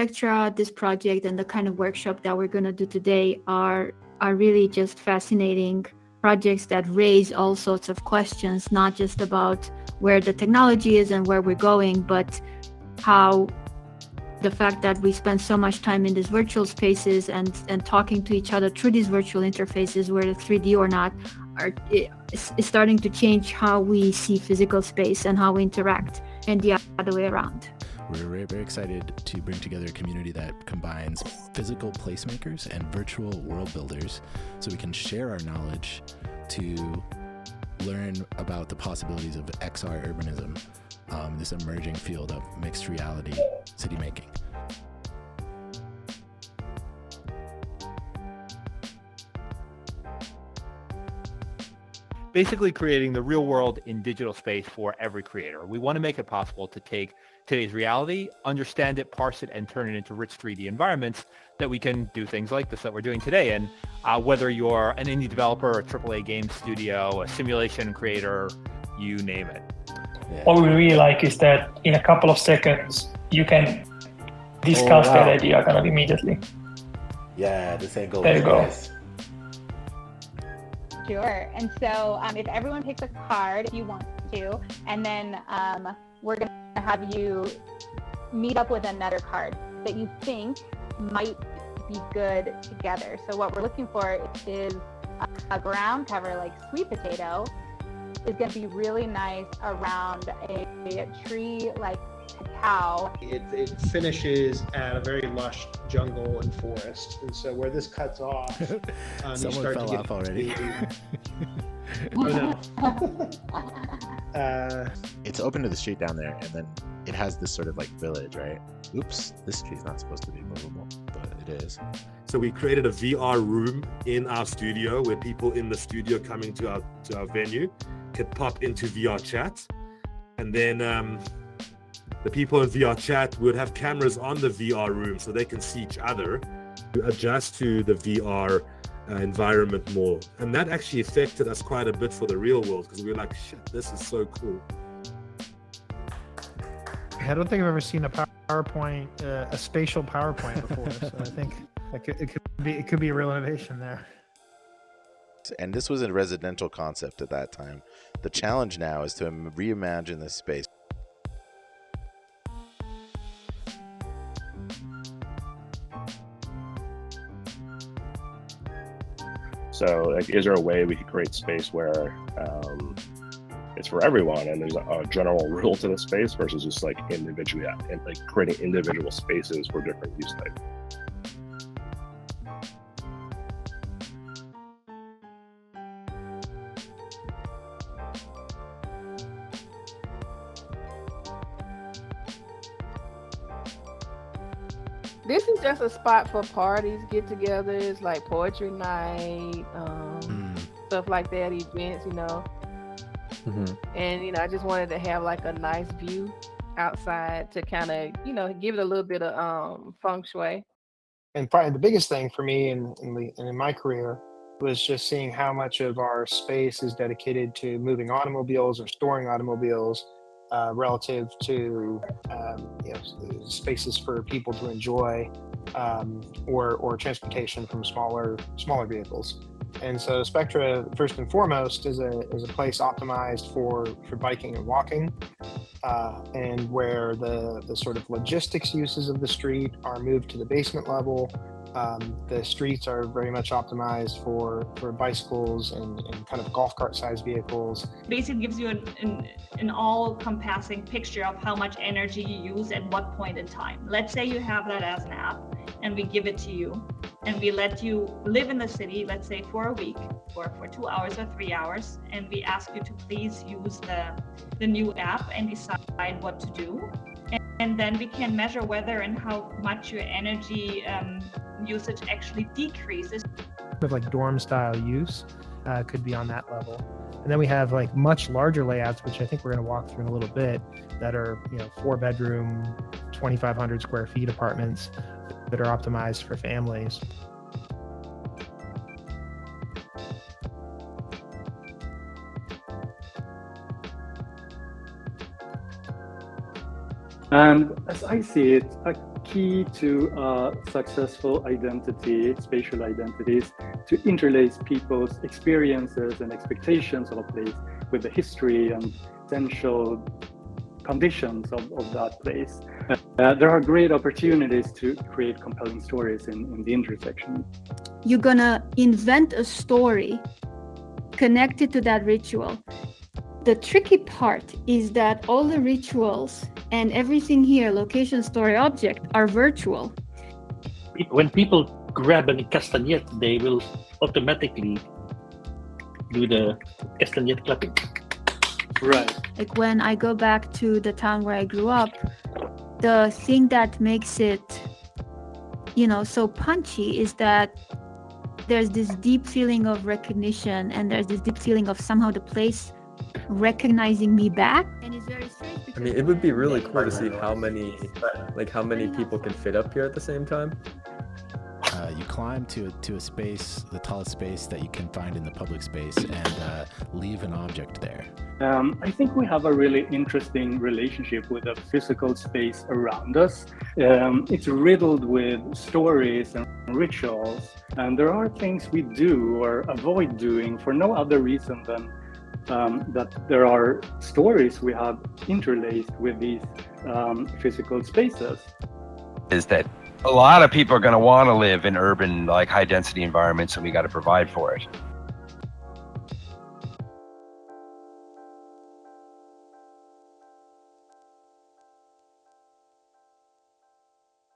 Spectra, this project, and the kind of workshop that we're going to do today are really just fascinating projects that raise all sorts of questions, not just about where the technology is and where we're going, but how the fact that we spend so much time in these virtual spaces and talking to each other through these virtual interfaces, whether 3D or not, is starting to change how we see physical space and how we interact, and the other way around. We're very, very excited to bring together a community that combines physical placemakers and virtual world builders so we can share our knowledge to learn about the possibilities of XR urbanism, this emerging field of mixed reality city making. Basically creating the real world in digital space for every creator. We want to make it possible to take today's reality, understand it, parse it, and turn it into rich 3D environments that we can do things like this that we're doing today. And whether you're an indie developer, a AAA game studio, a simulation creator, you name it. Yeah. What we really like is that in a couple of seconds, you can discuss that idea kind of immediately. Yeah, the same goal. There you go. Yes. Sure. And so if everyone picks a card, if you want to, and then we're going to have you meet up with another card that you think might be good together. So what we're looking for is a ground cover like sweet potato is going to be really nice around a tree like cacao. It finishes at a very lush jungle and forest, and so where this cuts off, Someone you start fell to get off already. Oh no. It's open to the street down there, and then it has this sort of like village, right? Oops, this tree's not supposed to be movable, but it is. So we created a VR room in our studio where people in the studio coming to our venue could pop into VR chat, and then the people in VR chat would have cameras on the VR room so they can see each other, to adjust to the VR environment more. And that actually affected us quite a bit for the real world, because we were like, shit, this is so cool. I don't think I've ever seen a PowerPoint, a spatial PowerPoint before. So I think it could be a real innovation there. And this was a residential concept at that time. The challenge now is to reimagine this space. So, like, is there a way we could create space where it's for everyone, and there's a general rule to the space versus just like individual, and like creating individual spaces for different use types? This is just a spot for parties, get-togethers, like poetry night, stuff like that, events, And, I just wanted to have like a nice view outside to kind of, give it a little bit of feng shui. And probably the biggest thing for me in my career was just seeing how much of our space is dedicated to moving automobiles or storing automobiles, relative to spaces for people to enjoy, or transportation from smaller vehicles. And so Spectra, first and foremost, is a place optimized for biking and walking, and where the sort of logistics uses of the street are moved to the basement level. The streets are very much optimized for bicycles and kind of golf cart sized vehicles. Basically gives you an all-compassing picture of how much energy you use at what point in time. Let's say you have that as an app and we give it to you and we let you live in the city, let's say for a week or for 2 hours or 3 hours, and we ask you to please use the new app and decide what to do. And then we can measure whether and how much your energy usage actually decreases. With like dorm style use could be on that level. And then we have like much larger layouts, which I think we're going to walk through in a little bit, that are 4-bedroom, 2,500 square feet apartments that are optimized for families. And as I see it, a key to successful identity, spatial identities, to interlace people's experiences and expectations of a place with the history and essential conditions of that place. There are great opportunities to create compelling stories in the intersection. You're gonna invent a story connected to that ritual. The tricky part is that all the rituals and everything here, location, story, object, are virtual. When people grab a castagnette, they will automatically do the castagnette clapping. Right. Like when I go back to the town where I grew up, the thing that makes it, so punchy is that there's this deep feeling of recognition, and there's this deep feeling of somehow the place recognizing me back. And it's very strange. I mean, it would be really cool to see how many people can fit up here at the same time. You climb to a space, the tallest space that you can find in the public space, and leave an object there. I think we have a really interesting relationship with the physical space around us. It's riddled with stories and rituals, and there are things we do or avoid doing for no other reason than that there are stories we have interlaced with these physical spaces. Is that a lot of people are going to want to live in urban, like high density environments, and we got to provide for it.